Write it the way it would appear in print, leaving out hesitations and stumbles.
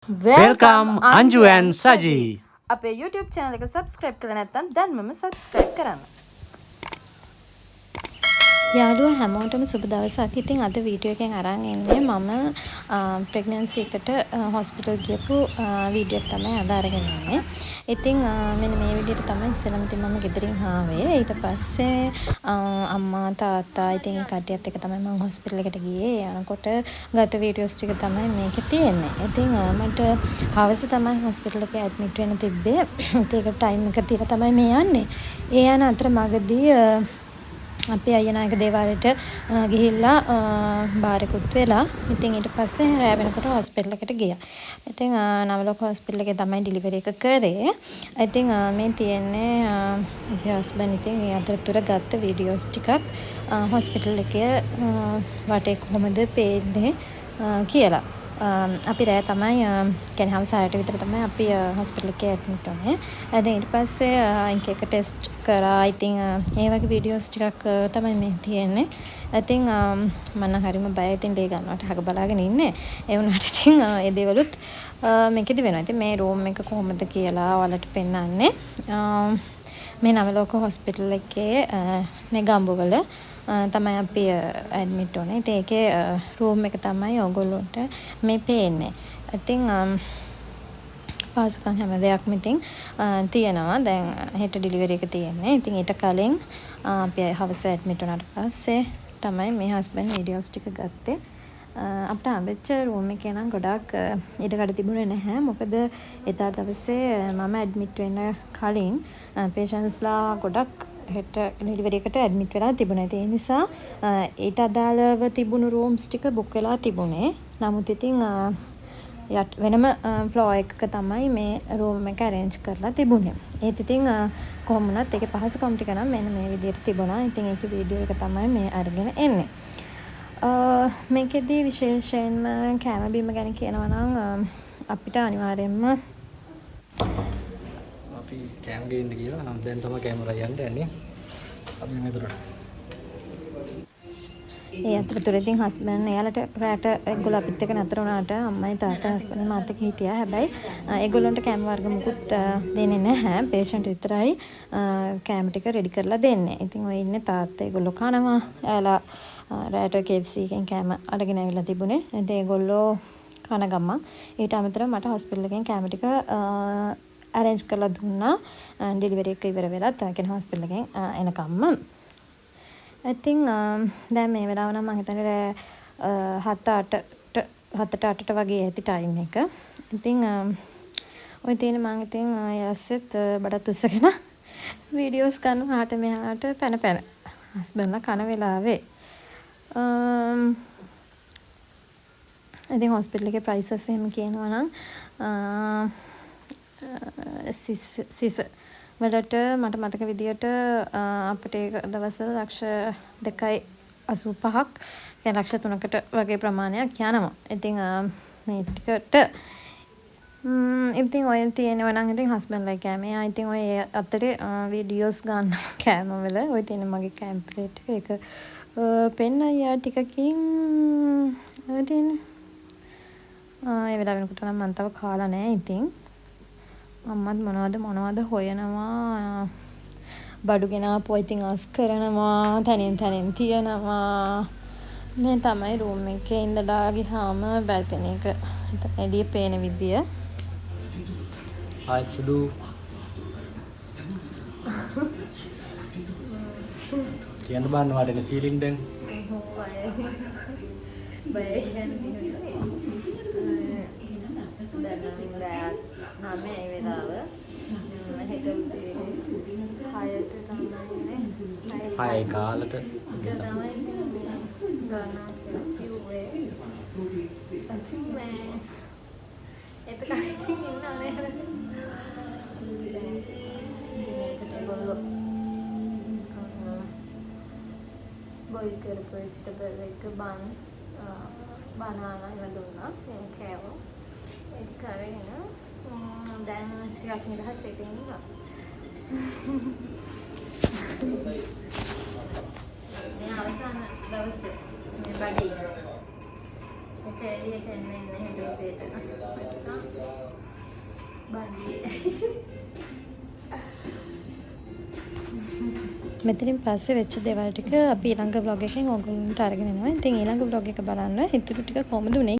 Welcome Anju and Saji. අපේ YouTube channel එක subscribe කරලා නැත්නම් දැන්මම subscribe කරන්න. යාළුවෝ හැමෝටම සුබ දවසක්. ඉතින් අද වීඩියෝ එකෙන් අරන් එන්නේ මම ප්‍රෙග්නන්සි එකට හොස්පිටල් ගියපු වීඩියෝ එක තමයි අද අරගෙන ඉන්නේ. ඉතින් මෙන්න මේ විදිහට තමයි ඉස්සෙල්ලාම ඉතින් මම ගෙදරින් ආවේ. ඊට පස්සේ අම්මා තාත්තා ඉතින් කට්ටියත් එක්ක තමයි මම හොස්පිටල් එකට ගියේ. යනකොට ගත වීඩියෝස් ටික තමයි මේකේ තියෙන්නේ. ඉතින් මට හවස තමයි හොස්පිටල් එකේ ඇඩ්මිට් වෙන්න තිබ්බේ. ඒක ටයිම් එක තියලා තමයි මේ යන්නේ. ඒ යන අතර මගදී අපි අයනායක දේවාලයට ගිහිල්ලා බාරකුත් වෙලා ඉතින් ඊට පස්සේ රෑ වෙනකොට හොස්පිටල් එකට ගියා. ඉතින් නවලෝක හොස්පිටල් එකේ තමයි ඩිලිවරි එක කරේ. ඉතින් මේ තියෙන්නේ අපේ හස්බන්ඩ් ඉතින් මේ අතරතුර ගත්ත වීඩියෝස් ටිකක් හොස්පිටල් එකේ වටේ කොහොමද පේන්නේ කියලා. අපි රෑ තමයි කියන්නේ හවස 6ට විතර තමයි අපි හොස්පිටල් එකේ ඇඩ්මිට් වුණේ. ඉතින් ඊට පස්සේ එක ටෙස්ට් කරා. ඉතින් ඒ වගේ වීඩියෝස් ටිකක් තමයි මේ තියෙන්නේ. ඉතින් මම හරිම බයයි. ඉතින් ලේ ගන්නවට හක බලාගෙන ඉන්නේ. ඒ වුණාට ඉතින් ඒ දේවලුත් මේකෙදි වෙනවා. ඉතින් මේ රූම් එක කොහොමද කියලා ඔයාලට පෙන්නන්නේ. මේ නවලෝක හොස්පිටල් එකේ නෙගම්බුවල තමයි අපි ඇඩ්මිට් වුණේ. ඉතින් ඒකේ රූම් එක තමයි ඔයගොල්ලන්ට මේ පේන්නේ. ඉතින් පාසුකම් හැම දෙයක්ම ඉතින් තියෙනවා. දැන් හෙට ඩිලිවරි එක තියෙන්නේ. ඉතින් ඊට කලින් අපි හවස ඇඩ්මිට් වුණාට පස්සේ තමයි මේ හස්බන්ඩ් වීඩියෝස් ටික ගත්තේ. අපිට හම්බෙච්ච රූම් එකේ නම් ගොඩක් ඉඩකඩ තිබුණේ නැහැ. මොකද එදා දවසේ මම ඇඩ්මිට් වෙන්න කලින් පේෂන්ස්ලා ගොඩක් හෙට ඩිලිවරි එකට ඇඩ්මිට් වෙලා තිබුණා. ඒ නිසා ඊට අදාළව තිබුණු රූම්ස් ටික බුක් වෙලා තිබුණේ. නමුත් ඉතින් වෙනම ෆ්ලෝ එකක තමයි මේ රූම් එක arrange කරලා තිබුණේ. ඒත් ඉතින් කොහොම වුණත් ඒකේ පහසුකම් ටික නම් මෙන්න මේ විදිහට තිබුණා. ඉතින් ඒකේ වීඩියෝ එක තමයි මේ අරගෙන එන්නේ. මේකෙදී විශේෂයෙන්ම කැම බීම ගැන කියනවා නම් අපිට අනිවාර්යයෙන්ම අපි කැම් ගේන්න කියලා දැන් තමයි කැමරා යන්න යන්නේ. අපි මෙතනට. ඒ අතරතුර ඉතින් හස්බන්ඩ් එයාලට රැට ඒගොල්ලෝ අපිත් එක්ක නතර වුණාට අම්මයි තාත්තා හස්බන්ඩ් මාත් එක්ක හිටියා. හැබැයි ඒගොල්ලන්ට කැම් වර්ග මුකුත් දෙන්නේ නැහැ. පේෂන්ට් විතරයි කැම් ටික රෙඩි කරලා දෙන්නේ. ඉතින් ඔය ඉන්නේ තාත්තා ඒගොල්ලෝ කනවා. එයාලා රැට KFC එකෙන් කැම අරගෙන ඇවිල්ලා තිබුණේ. ඉතින් ඒගොල්ලෝ කන ගමන් ඊට අමතරව මට හොස්පිටල් එකෙන් කැම ටික arrange කරලා දුන්නා. ඩෙලිවරි එක ඉවර වෙලා තාකෙන හොස්පිටල් එකෙන් එනකම්ම. ඉතින් දැන් මේ වෙලාව නම් මම හිතන්නේ 7-8ට වගේ ඇති ටයිම් එක. ඉතින් ඔය තියෙන මම ඉතින් යස්සෙත් බඩත් උස්සගෙන වීඩියෝස් ගන්න හාට මෙහාට පැන හස්බන්ඩ්ලා කන වෙලාවේ. ඉතින් හොස්පිටල් එකේ ප්‍රයිසස් එහෙම කියනවා නම් සිස වලට මට මතක විදියට අපිට ඒක දවස්වල ලක්ෂ 2.85ක් يعني ලක්ෂ 3කට වගේ ප්‍රමාණයක් යනවා. ඉතින් මේ ටිකට ඉතින් ඔය තියෙනවා නම් ඉතින් හස්බන්ඩ්ලා කැමේ. ඉතින් ඔය අතරේ වීඩියෝස් ගන්න කැම වල ඔය තියෙන මගේ කැම් ප්ලේට් එක පෙන්නයියා ටිකකින් ඔය තියෙන ඒ වෙලාව වෙනකොට නම් මම තව කාලා නැහැ. ඉතින් අම්මත් මොනවද හොයනවා. බඩු ගෙනාපුවා ඉතින් අස් කරනවා. තනින් තියනවා. මේ තමයි රූම් එකේ ඉඳලා ගියාම බල්කනි එක එළිය පේන විදිය. හායි සුදු. කියන්න බෑ වඩේ ෆීලිං දැන්. බයයි කියන්නේ. දැන් නම් මේ වෙලාව හෙට උදේ 6ට තමයි 6 කාලට තමයි ගන්න කිව්වේ. අසිමේ එතකන් ඉතින් ඉන්නවනේ. මේකට ඒගොල්ලෝ බොයිල් කරපු වෙජිටබල් එක බනානා එහෙම දුන්නා. ඒක කෑවා. ඒක කරගෙන දැන් ටිකක් නිදහස් එකේ ඉන්නවා. මේ අවසාන දවසේ මේ බඩේ එතන එළියට එන්නේ නැහැ හෙට උදේට. මෙතනින් පස්සේ වෙච්ච දේවල් ටික අපි ඊළඟ vlog එකෙන් ඔයගොල්ලන්ට අරගෙන එනවා. ඉතින් ඊළඟ vlog එක බලන්න ඉතුරු ටික කොහොමද උනේ